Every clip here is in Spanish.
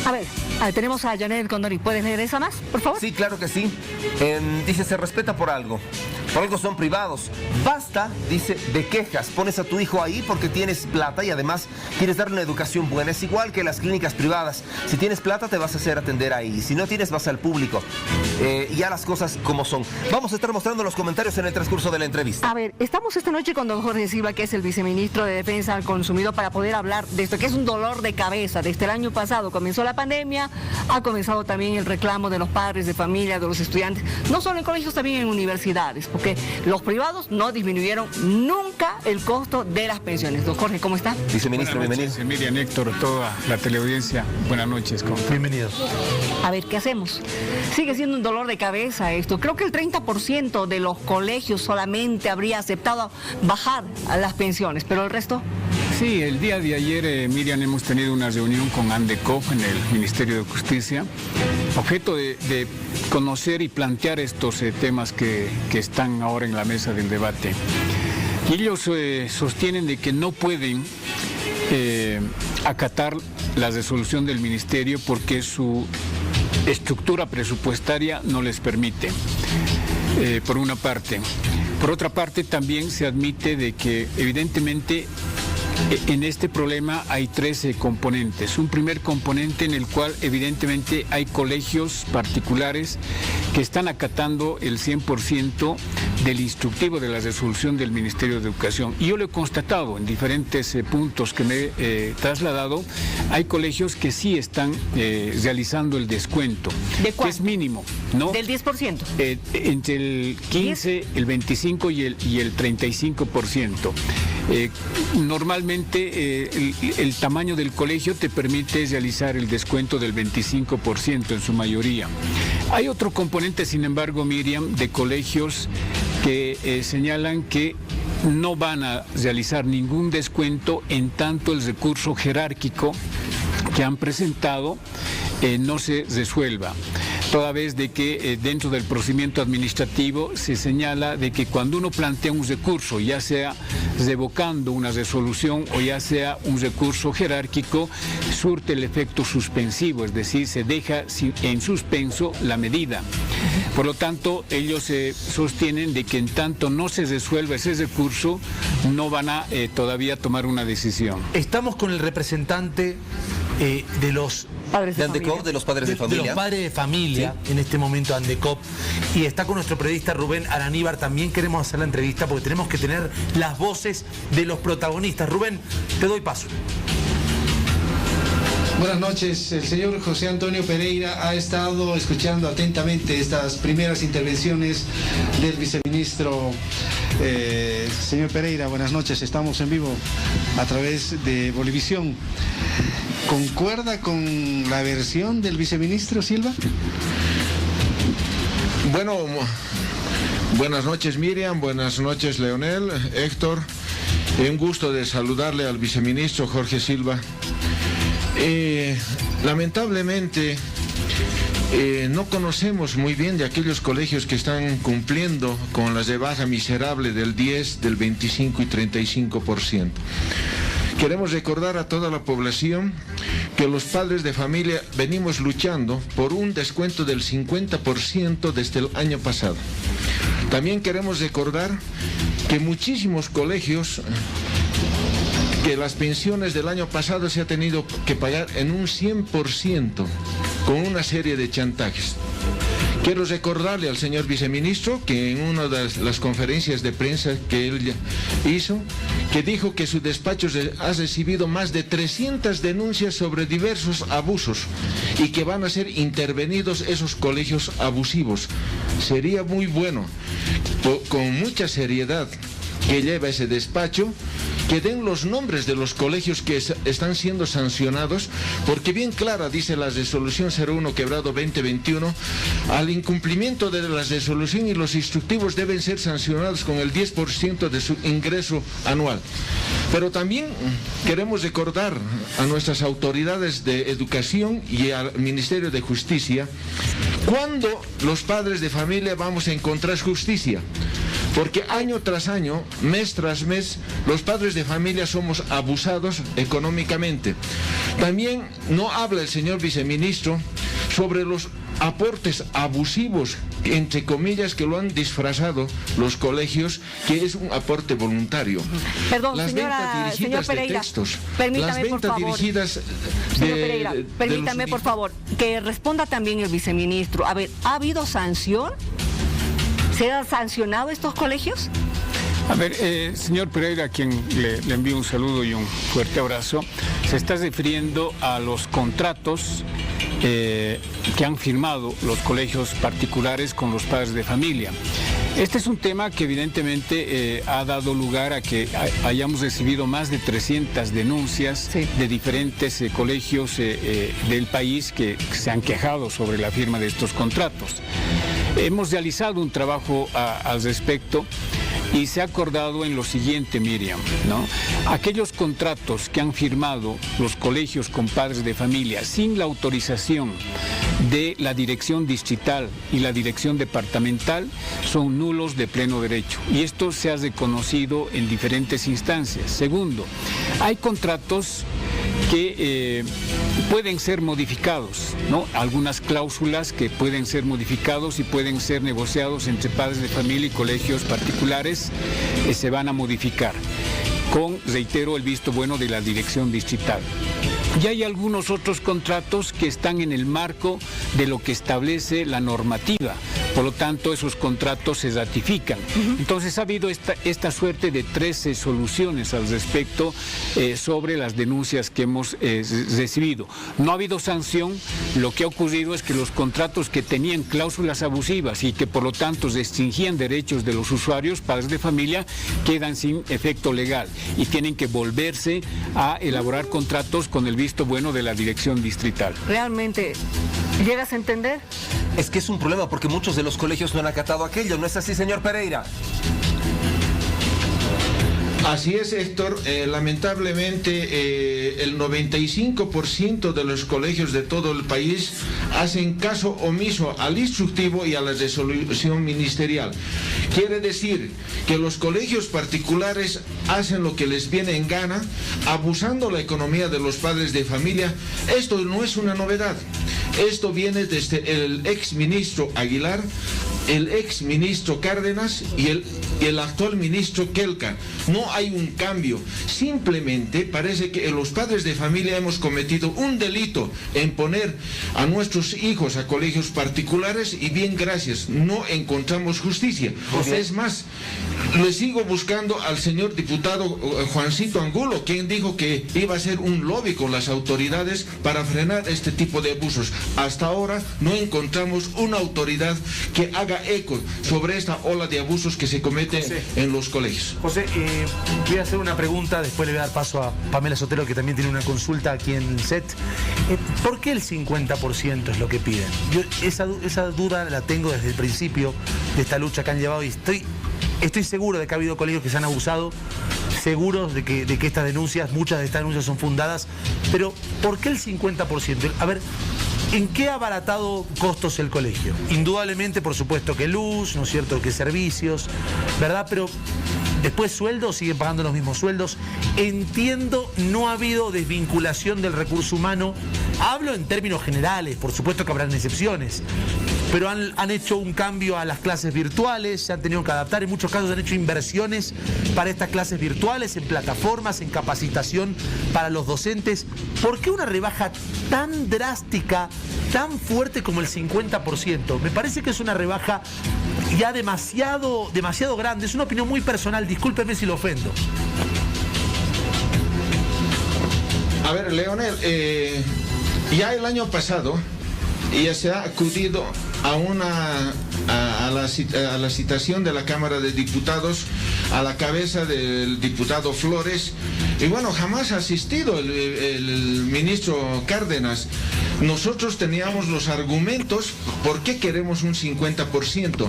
A ver, tenemos a Janet Condori. ¿Puedes leer esa más, por favor? Sí, claro que sí. Dice, se respeta por algo. Por algo son privados. Basta, dice, de quejas. Pones a tu hijo ahí porque tienes plata y además quieres darle una educación buena. Es igual que las clínicas privadas. Si tienes plata te vas a hacer atender ahí. Si no tienes, vas al público. Ya las cosas como son. Vamos a estar mostrando los comentarios en el transcurso de la entrevista. A ver, estamos esta noche con don Jorge Silva, que es el viceministro de Defensa al Consumidor, para poder hablar de esto, que es un dolor de cabeza. Desde el año pasado comenzó la pandemia, ha comenzado también el reclamo de los padres de familia, de los estudiantes, no solo en colegios, también en universidades, porque los privados no disminuyeron nunca el costo de las pensiones. Don Jorge, ¿cómo está? Viceministro, bienvenido. Miriam, Héctor, toda la teleaudiencia, buenas noches. Bienvenidos. A ver, ¿qué hacemos? Sigue siendo un dolor de cabeza esto. Creo que el 30% de los colegios solamente habría aceptado bajar a las pensiones, pero el resto... Sí, el día de ayer, Miriam, hemos tenido una reunión con ANDECOF en el Ministerio de Justicia, objeto de conocer y plantear estos temas que están ahora en la mesa del debate. Y ellos sostienen de que no pueden acatar la resolución del Ministerio porque su estructura presupuestaria no les permite, por una parte. Por otra parte, también se admite de que evidentemente en este problema hay tres componentes. Un primer componente en el cual evidentemente hay colegios particulares que están acatando el 100% del instructivo de la resolución del Ministerio de Educación. Y yo lo he constatado en diferentes puntos que me he trasladado. Hay colegios que sí están realizando el descuento. ¿De cuánto? Que es mínimo, ¿no? ¿Del 10%? Entre el 15, el 25 y el 35%. Normalmente el tamaño del colegio te permite realizar el descuento del 25% en su mayoría. Hay otro componente, sin embargo, Miriam, de colegios que señalan que no van a realizar ningún descuento en tanto el recurso jerárquico que han presentado no se resuelva. Toda vez de que dentro del procedimiento administrativo se señala de que cuando uno plantea un recurso, ya sea revocando una resolución o ya sea un recurso jerárquico, surte el efecto suspensivo, es decir, se deja en suspenso la medida. Por lo tanto, ellos sostienen de que en tanto no se resuelva ese recurso, no van a todavía tomar una decisión. Estamos con el representante de los Padres de ANDECOF, de los padres de familia. De los padres de familia, sí. En este momento ANDECOF. Y está con nuestro periodista Rubén Araníbar. También queremos hacer la entrevista porque tenemos que tener las voces de los protagonistas. Rubén, te doy paso. Buenas noches. El señor José Antonio Pereira ha estado escuchando atentamente estas primeras intervenciones del viceministro. Señor Pereira, buenas noches. Estamos en vivo a través de Bolivisión. ¿Concuerda con la versión del viceministro Silva? Bueno, buenas noches Miriam, buenas noches Leonel, Héctor. Un gusto de saludarle al viceministro Jorge Silva. Lamentablemente no conocemos muy bien de aquellos colegios que están cumpliendo con las de baja miserable del 10, del 25 y 35%. Queremos recordar a toda la población que los padres de familia venimos luchando por un descuento del 50% desde el año pasado. También queremos recordar que muchísimos colegios, que las pensiones del año pasado se ha tenido que pagar en un 100% con una serie de chantajes. Quiero recordarle al señor viceministro que en una de las conferencias de prensa que él hizo, que dijo que su despacho ha recibido más de 300 denuncias sobre diversos abusos y que van a ser intervenidos esos colegios abusivos. Sería muy bueno, con mucha seriedad, que lleva ese despacho, que den los nombres de los colegios que están siendo sancionados, porque bien clara dice la resolución 01/2021, al incumplimiento de la resolución y los instructivos deben ser sancionados con el 10% de su ingreso anual. Pero también queremos recordar a nuestras autoridades de educación y al Ministerio de Justicia, ¿cuándo los padres de familia vamos a encontrar justicia? porque año tras año, mes tras mes, los padres de familia somos abusados económicamente. También no habla el señor viceministro sobre los aportes abusivos, entre comillas, que lo han disfrazado los colegios, que es un aporte voluntario. Perdón, las ventas dirigidas de textos, las ventas dirigidas señor Pereira, permítame por favor que responda también el viceministro. A ver, ¿ha habido sanción? ¿Se han sancionado estos colegios? A ver, señor Pereira, a quien le envío un saludo y un fuerte abrazo, se está refiriendo a los contratos que han firmado los colegios particulares con los padres de familia. Este es un tema que evidentemente ha dado lugar a que hayamos recibido más de 300 denuncias de diferentes colegios del país que se han quejado sobre la firma de estos contratos. Hemos realizado un trabajo al respecto y se ha acordado en lo siguiente, Miriam, ¿no? Aquellos contratos que han firmado los colegios con padres de familia sin la autorización de la dirección distrital y la dirección departamental son nulos de pleno derecho. Y esto se ha reconocido en diferentes instancias. Segundo, hay contratos que pueden ser modificados, ¿no? Algunas cláusulas que pueden ser modificados y pueden ser negociados entre padres de familia y colegios particulares se van a modificar con, reitero, el visto bueno de la dirección distrital. Y hay algunos otros contratos que están en el marco de lo que establece la normativa. Por lo tanto, esos contratos se ratifican. Entonces, ha habido esta suerte de 13 soluciones al respecto sobre las denuncias que hemos recibido. No ha habido sanción. Lo que ha ocurrido es que los contratos que tenían cláusulas abusivas y que, por lo tanto, restringían derechos de los usuarios, padres de familia, quedan sin efecto legal y tienen que volverse a elaborar contratos con el visto bueno de la dirección distrital. ¿Realmente llegas a entender? Es que es un problema porque muchos de los colegios no han acatado aquello, ¿no es así, señor Pereira? Así es, Héctor. Lamentablemente, el 95% de los colegios de todo el país hacen caso omiso al instructivo y a la resolución ministerial. Quiere decir que los colegios particulares hacen lo que les viene en gana, abusando la economía de los padres de familia. Esto no es una novedad. Esto viene desde el exministro Aguilar, el exministro Cárdenas y el actual ministro Kelka. No hay un cambio. Simplemente parece que los padres de familia hemos cometido un delito en poner a nuestros hijos a colegios particulares y bien, gracias, no encontramos justicia. Es más, le sigo buscando al señor diputado Juancito Angulo, quien dijo que iba a hacer un lobby con las autoridades para frenar este tipo de abusos. Hasta ahora no encontramos una autoridad que haga eco sobre esta ola de abusos que se cometen en los colegios. José, voy a hacer una pregunta, después le voy a dar paso a Pamela Sotelo, que también tiene una consulta aquí en el set. ¿Por qué el 50% es lo que piden? Yo esa duda la tengo desde el principio de esta lucha que han llevado y estoy seguro de que ha habido colegios que se han abusado, seguros de que estas denuncias, muchas de estas denuncias son fundadas, pero ¿por qué el 50%? A ver, ¿en qué ha abaratado costos el colegio? Indudablemente, por supuesto, que luz, ¿no es cierto?, que servicios, ¿verdad? Pero después sueldos, siguen pagando los mismos sueldos. Entiendo, no ha habido desvinculación del recurso humano. Hablo en términos generales, por supuesto que habrán excepciones, pero han hecho un cambio a las clases virtuales, se han tenido que adaptar, en muchos casos han hecho inversiones para estas clases virtuales, en plataformas, en capacitación para los docentes. ¿Por qué una rebaja tan drástica, tan fuerte como el 50%? Me parece que es una rebaja ya demasiado grande. Es una opinión muy personal, discúlpeme si lo ofendo. A ver, Leonel, ya el año pasado ya se ha acudido a la citación de la Cámara de Diputados a la cabeza del diputado Flores, y bueno, jamás ha asistido el ministro Cárdenas. Nosotros teníamos los argumentos por qué queremos un 50%.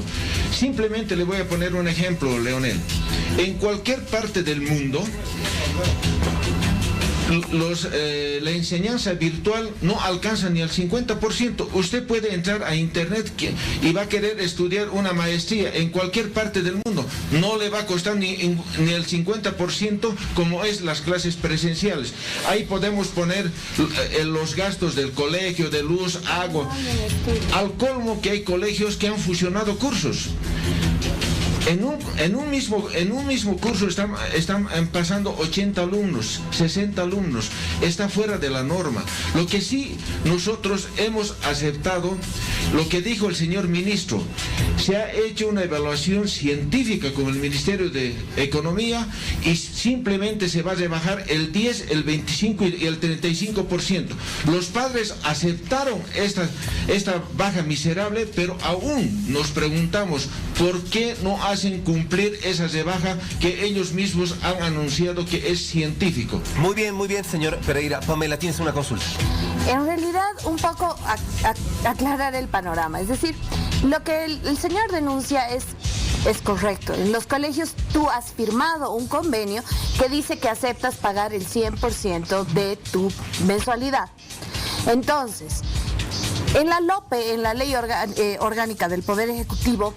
Simplemente le voy a poner un ejemplo, Leonel. En cualquier parte del mundo, la enseñanza virtual no alcanza ni al 50%. Usted puede entrar a internet y va a querer estudiar una maestría en cualquier parte del mundo. No le va a costar ni el 50% como es las clases presenciales. Ahí podemos poner los gastos del colegio, de luz, agua. Al colmo que hay colegios que han fusionado cursos. En un mismo curso están pasando 80 alumnos, 60 alumnos. Está fuera de la norma. Lo que sí nosotros hemos aceptado, lo que dijo el señor ministro, se ha hecho una evaluación científica con el Ministerio de Economía y simplemente se va a rebajar el 10, el 25 y el 35%. Los padres aceptaron esta baja miserable, pero aún nos preguntamos por qué no hacen cumplir esa rebaja que ellos mismos han anunciado que es científico. Muy bien, señor Pereira. Pamela, tienes una consulta. En realidad, un poco aclarar el panorama. Es decir, lo que el señor denuncia es correcto. En los colegios tú has firmado un convenio que dice que aceptas pagar el 100% de tu mensualidad. Entonces, en la LOPE, en la Ley Orgánica del Poder Ejecutivo,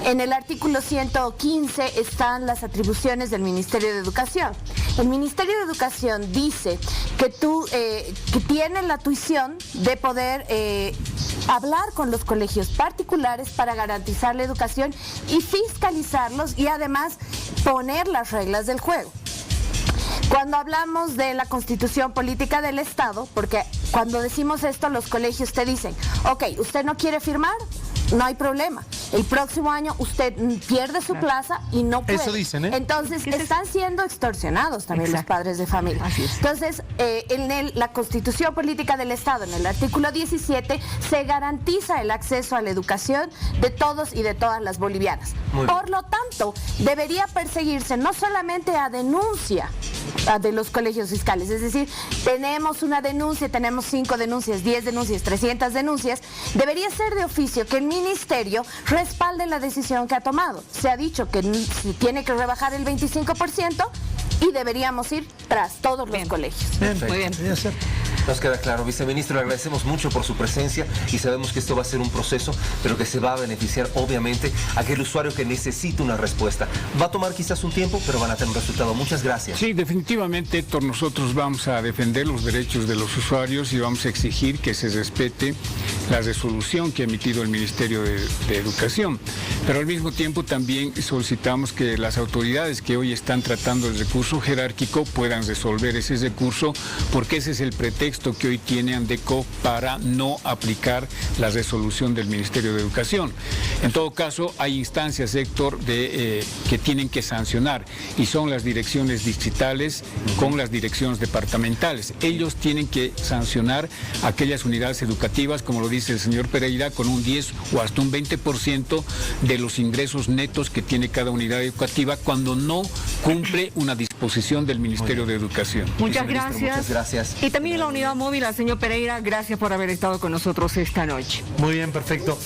en el artículo 115 están las atribuciones del Ministerio de Educación. El Ministerio de Educación dice que que tiene la tuición de poder hablar con los colegios particulares para garantizar la educación y fiscalizarlos y además poner las reglas del juego. Cuando hablamos de la Constitución Política del Estado, porque cuando decimos esto los colegios te dicen, ok, ¿usted no quiere firmar? No hay problema. El próximo año usted pierde su plaza y no puede. Eso dicen, ¿eh? Entonces, están siendo extorsionados también los padres de familia. Así es. Entonces, en la Constitución Política del Estado, en el artículo 17, se garantiza el acceso a la educación de todos y de todas las bolivianas. Por lo tanto, debería perseguirse no solamente a denuncia de los colegios fiscales, es decir, tenemos una denuncia, tenemos 5 denuncias, 10 denuncias, 300 denuncias, debería ser de oficio que el ministerio respalde la decisión que ha tomado. Se ha dicho que tiene que rebajar el 25% y deberíamos ir tras todos los colegios. Muy bien. Nos queda claro, viceministro, le agradecemos mucho por su presencia y sabemos que esto va a ser un proceso, pero que se va a beneficiar obviamente a aquel usuario que necesita una respuesta. Va a tomar quizás un tiempo, pero van a tener un resultado. Muchas gracias. Sí, definitivamente, Héctor, nosotros vamos a defender los derechos de los usuarios y vamos a exigir que se respete la resolución que ha emitido el Ministerio de Educación. Pero al mismo tiempo también solicitamos que las autoridades que hoy están tratando el recurso jerárquico puedan resolver ese recurso, porque ese es el pretexto que hoy tiene Andeco para no aplicar la resolución del Ministerio de Educación. En todo caso, hay instancias, Héctor, que tienen que sancionar y son las direcciones distritales con las direcciones departamentales. Ellos tienen que sancionar aquellas unidades educativas, como lo dice el señor Pereira, con un 10 o hasta un 20% de los ingresos netos que tiene cada unidad educativa cuando no cumple una disposición del Ministerio de Educación. Muchas gracias. Muchas gracias. Y también la unidad móvil al señor Pereira, gracias por haber estado con nosotros esta noche. Muy bien, perfecto.